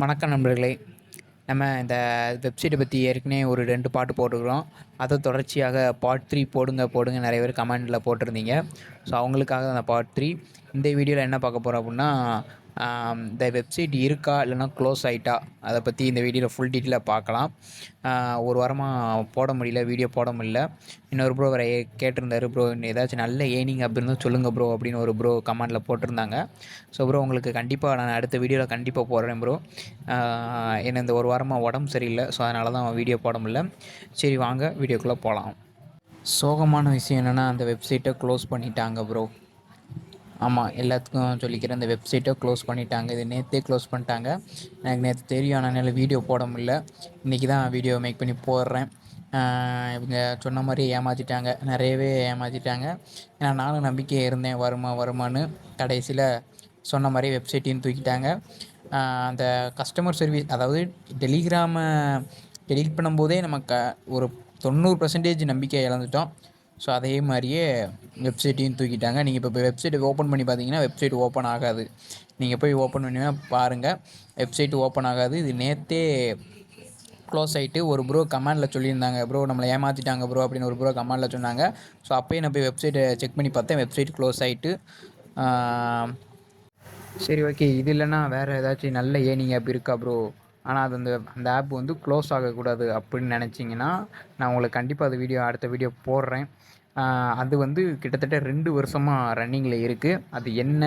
வணக்கம் நண்பர்களே. நம்ம இந்த வெப்சைட்டை பற்றி ஏற்கனவே ஒரு 2 பாட்டு போட்டுக்கிறோம். அதை தொடர்ச்சியாக பார்ட் 3 போடுங்க நிறைய பேர் கமெண்டில் போட்டிருந்தீங்க. ஸோ அவங்களுக்காக அந்த பார்ட் 3. இந்த வீடியோவில் என்ன பார்க்க போகிறோம் அப்படின்னா, இந்த வெப்சைட் இருக்கா இல்லைனா க்ளோஸ் ஆகிட்டா அதை பற்றி இந்த வீடியோவில் ஃபுல் டீட்டெயிலாக பார்க்கலாம். ஒரு வாரமாக போட முடியல, வீடியோ போட முடியல. இன்னொரு ப்ரோ வேறு கேட்டிருந்தாரு, ப்ரோ ஏதாச்சும் நல்ல ஏர்னிங் அப்படின்னு சொல்லுங்கள் ப்ரோ அப்படின்னு ஒரு ப்ரோ கமெண்டில் போட்டிருந்தாங்க. ஸோ ப்ரோ உங்களுக்கு கண்டிப்பாக நான் அடுத்த வீடியோவில் கண்டிப்பாக போடுறேன் ப்ரோ. என்ன இந்த ஒரு வாரமாக உடம்பு சரியில்லை, ஸோ அதனால தான் வீடியோ போட முடியல. சரி வாங்க வீடியோக்குள்ளே போகலாம். சோகமான விஷயம் என்னென்னா, அந்த வெப்சைட்டை க்ளோஸ் பண்ணிட்டாங்க ப்ரோ. ஆமாம், எல்லாத்துக்கும் சொல்லிக்கிறேன், இந்த வெப்சைட்டை க்ளோஸ் பண்ணிட்டாங்க. இது நேற்றே க்ளோஸ் பண்ணிட்டாங்க. எனக்கு நேற்று தெரியும், ஆனால் வீடியோ போட முடியல. இன்றைக்கி தான் வீடியோ மேக் பண்ணி போடுறேன். இவங்க சொன்ன மாதிரி ஏமாற்றிட்டாங்க, நிறையவே ஏமாற்றிட்டாங்க. ஏன்னா நானும் நம்பிக்கையாக இருந்தேன் வருமானு. கடைசியில் சொன்ன மாதிரி வெப்சைட்டையும் தூக்கிட்டாங்க. அந்த கஸ்டமர் சர்வீஸ், அதாவது டெலிகிராமை டெலிட் பண்ணும்போதே நமக்கு ஒரு 90% நம்பிக்கை இழந்துட்டோம். ஸோ அதே மாதிரியே வெப்சைட்டையும் தூக்கிட்டாங்க. நீங்கள் இப்போ வெப்சைட்டை ஓப்பன் பண்ணி பார்த்தீங்கன்னா வெப்சைட் ஓப்பன் ஆகாது. நீங்கள் போய் ஓப்பன் பண்ணி பாருங்கள், வெப்சைட் ஓப்பன் ஆகாது. இது நேற்றே க்ளோஸ் ஆகிட்டு ஒரு ப்ரோ கமெண்டில் சொல்லியிருந்தாங்க, ப்ரோ நம்மளை ஏமாற்றிட்டாங்க ப்ரோ அப்படின்னு ஒரு ப்ரோ கமெண்டில் சொன்னாங்க. ஸோ அப்போயே நான் போய் வெப்சைட்டை செக் பண்ணி பார்த்தேன், வெப்சைட் க்ளோஸ் ஆகிட்டு. சரி ஓகே, இது இல்லைன்னா வேறு ஏதாச்சும் நல்ல ஏர்னிங் ஆப் இருக்கா ப்ரோ, ஆனால் அது அந்த ஆப் க்ளோஸ் ஆகக்கூடாது அப்படின்னு நினச்சிங்கன்னா, நான் உங்களுக்கு கண்டிப்பாக அது அடுத்த வீடியோ போடுறேன். அது கிட்டத்தட்ட 2 வருஷமாக ரன்னிங்கில் இருக்குது. அது என்ன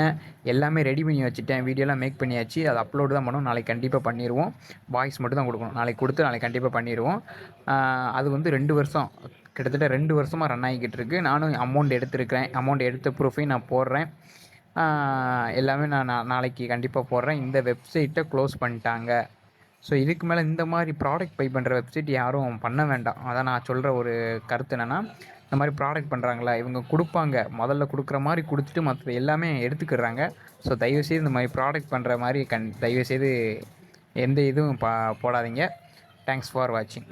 எல்லாமே ரெடி பண்ணி வச்சுட்டேன், வீடியோலாம் மேக் பண்ணியாச்சு. அது அப்லோடு தான் பண்ணுவோம், நாளைக்கு கண்டிப்பாக பண்ணிடுவோம். வாய்ஸ் மட்டும் தான் கொடுக்கணும், நாளைக்கு கொடுத்து நாளைக்கு கண்டிப்பாக பண்ணிடுவோம். அது 2 வருஷம், கிட்டத்தட்ட 2 வருஷமாக ரன் ஆகிக்கிட்டு இருக்குது. நானும் அமௌண்ட் எடுத்திருக்கிறேன், அமௌண்ட் எடுத்த ப்ரூஃபையும் நான் போடுறேன். எல்லாமே நான் நாளைக்கு கண்டிப்பாக போடுறேன். இந்த வெப்சைட்டை க்ளோஸ் பண்ணிட்டாங்க. ஸோ இதுக்கு மேலே இந்த மாதிரி ப்ராடக்ட் பை பண்ணுற வெப்சைட் யாரும் பண்ண வேண்டாம். அதான் நான் சொல்கிற ஒரு கருத்து என்னென்னா, இந்த மாதிரி ப்ராடக்ட் பண்ணுறாங்களா, இவங்க கொடுப்பாங்க, முதல்ல கொடுக்குற மாதிரி கொடுத்துட்டு மற்ற எல்லாமே எடுத்துக்கிறாங்க. ஸோ தயவுசெய்து இந்த மாதிரி ப்ராடக்ட் பண்ணுற மாதிரி தயவுசெய்து எந்த இதுவும் போடாதீங்க. தேங்க்ஸ் ஃபார் வாட்சிங்.